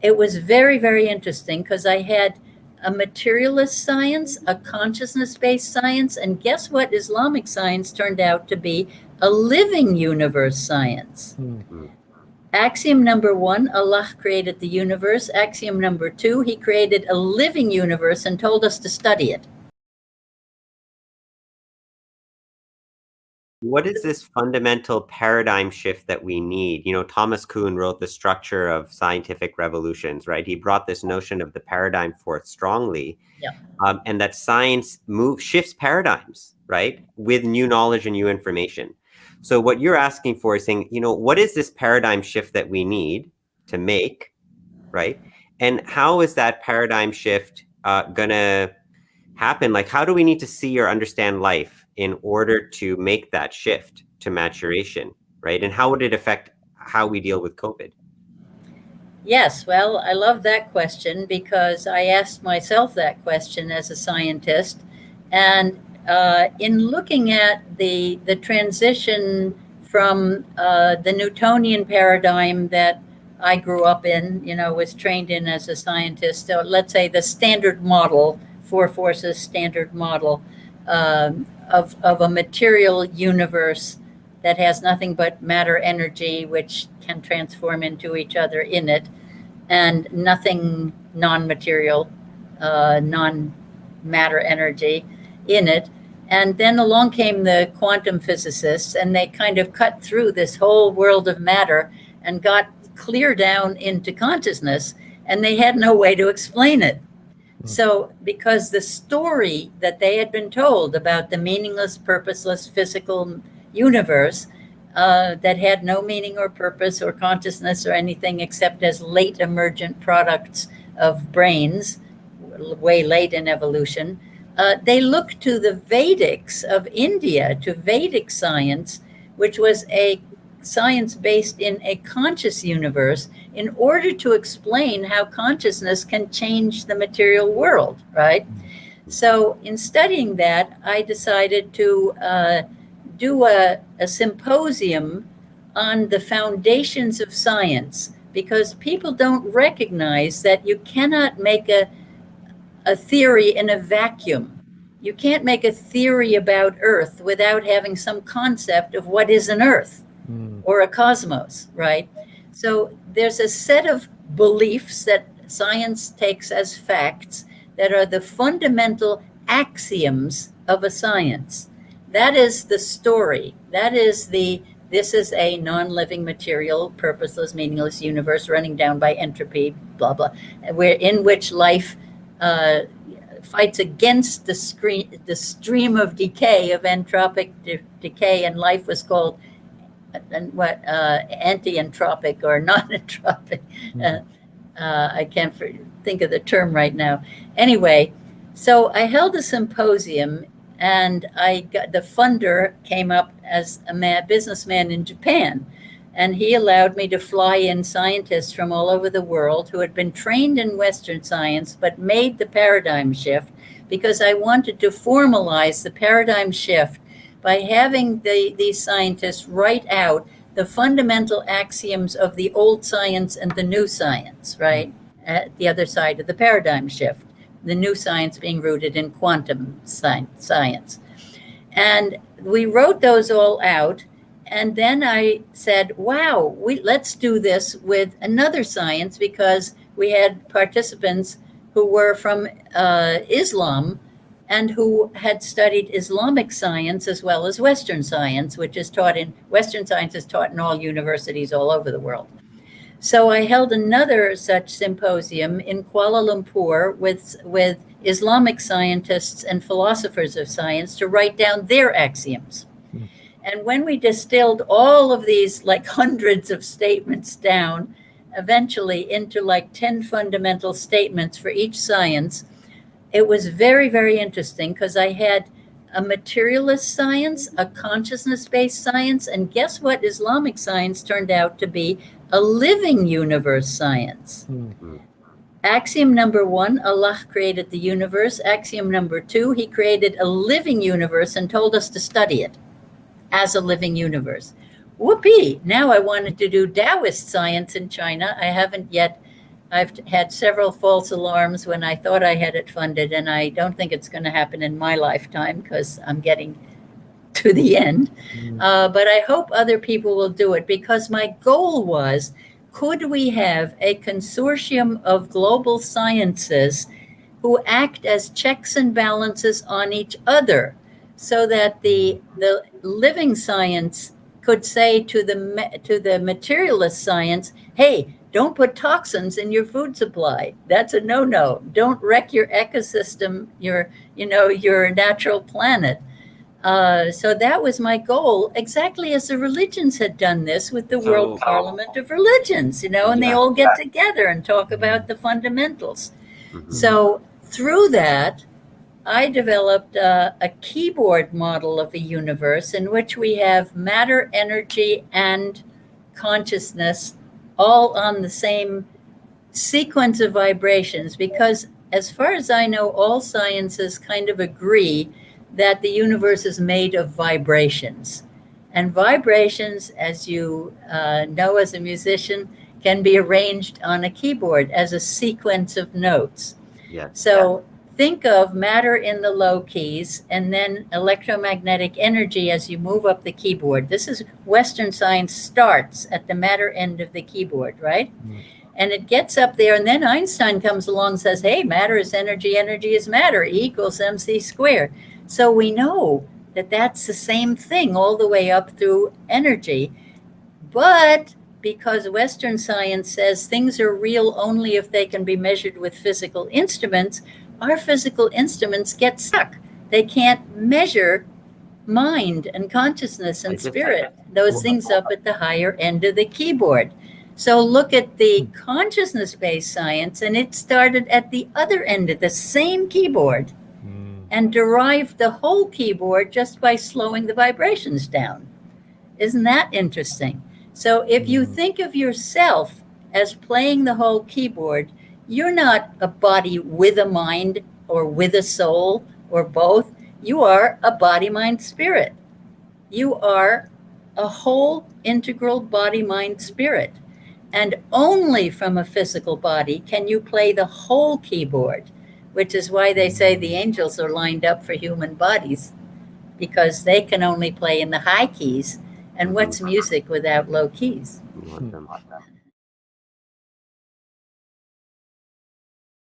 it was very, very interesting because I had a materialist science, a consciousness-based science, and guess what Islamic science turned out to be? A living universe science. Mm-hmm. Axiom number 1, Allah created the universe. Axiom number 2, he created a living universe and told us to study it. What is this fundamental paradigm shift that we need? Thomas Kuhn wrote The Structure of Scientific Revolutions, right? He brought this notion of the paradigm forth strongly, and that science shifts paradigms, right, with new knowledge and new information. So what you're asking for is saying, what is this paradigm shift that we need to make, right? And how is that paradigm shift gonna happen? Like, how do we need to see or understand life in order to make that shift to maturation, right? And how would it affect how we deal with COVID? Yes, well, I love that question because I asked myself that question as a scientist. And in looking at the transition from the Newtonian paradigm that I grew up in, was trained in as a scientist, so let's say the standard model, four forces standard model of a material universe that has nothing but matter energy, which can transform into each other in it, and nothing non-material, non-matter energy in it. And then along came the quantum physicists, and they kind of cut through this whole world of matter and got clear down into consciousness, and they had no way to explain it. So because the story that they had been told about the meaningless, purposeless physical universe that had no meaning or purpose or consciousness or anything except as late emergent products of brains, way late in evolution, they looked to the Vedics of India, to Vedic science, which was a science based in a conscious universe, in order to explain how consciousness can change the material world, right? So in studying that, I decided to do a symposium on the foundations of science, because people don't recognize that you cannot make a theory in a vacuum. You can't make a theory about Earth without having some concept of what is an Earth or a cosmos, right? So there's a set of beliefs that science takes as facts that are the fundamental axioms of a science. That is the story. That is this is a non-living material, purposeless, meaningless universe running down by entropy, blah, blah, in which life fights against the stream of decay, of entropic decay, and life was called anti-entropic or non-entropic. I can't think of the term right now. Anyway, so I held a symposium, and the funder came up as a businessman in Japan, and he allowed me to fly in scientists from all over the world who had been trained in Western science but made the paradigm shift, because I wanted to formalize the paradigm shift by having these scientists write out the fundamental axioms of the old science and the new science, right? At the other side of the paradigm shift, the new science being rooted in quantum science. And we wrote those all out. And then I said, wow, let's do this with another science, because we had participants who were from Islam and who had studied Islamic science as well as Western science, which is taught in Western science is taught in all universities all over the world. So I held another such symposium in Kuala Lumpur with Islamic scientists and philosophers of science to write down their axioms. And when we distilled all of these, like hundreds of statements down, eventually into like 10 fundamental statements for each science, it was very, very interesting, because I had a materialist science, a consciousness-based science, and guess what Islamic science turned out to be? A living universe science. Axiom number 1, Allah created the universe. Axiom number 2, he created a living universe and told us to study it as a living universe. Whoopee! Now I wanted to do Taoist science in China. I haven't yet I've had several false alarms when I thought I had it funded, and I don't think it's going to happen in my lifetime because I'm getting to the end. But I hope other people will do it, because my goal was, could we have a consortium of global sciences who act as checks and balances on each other, so that the living science could say to the materialist science, hey, don't put toxins in your food supply. That's a no-no. Don't wreck your ecosystem, your natural planet. So that was my goal, exactly as the religions had done this with the World Parliament of Religions, and they all get together and talk about the fundamentals. So through that, I developed a keyboard model of a universe in which we have matter, energy, and consciousness all on the same sequence of vibrations, because as far as I know, all sciences kind of agree that the universe is made of vibrations. And vibrations, as you know as a musician, can be arranged on a keyboard as a sequence of notes. So think of matter in the low keys, and then electromagnetic energy as you move up the keyboard. This is Western science starts at the matter end of the keyboard, right? And it gets up there, and then Einstein comes along and says, hey, matter is energy, energy is matter, E equals mc squared. So we know that that's the same thing all the way up through energy. But because Western science says things are real only if they can be measured with physical instruments, our physical instruments get stuck. They can't measure mind and consciousness and spirit, those things up at the higher end of the keyboard. So look at the consciousness-based science, and it started at the other end of the same keyboard and derived the whole keyboard just by slowing the vibrations down. Isn't that interesting? So if you think of yourself as playing the whole keyboard, you're not a body with a mind or with a soul or both. You are a body, mind, spirit. You are a whole integral body, mind, spirit. And only from a physical body can you play the whole keyboard, which is why they say the angels are lined up for human bodies, because they can only play in the high keys. And what's music without low keys?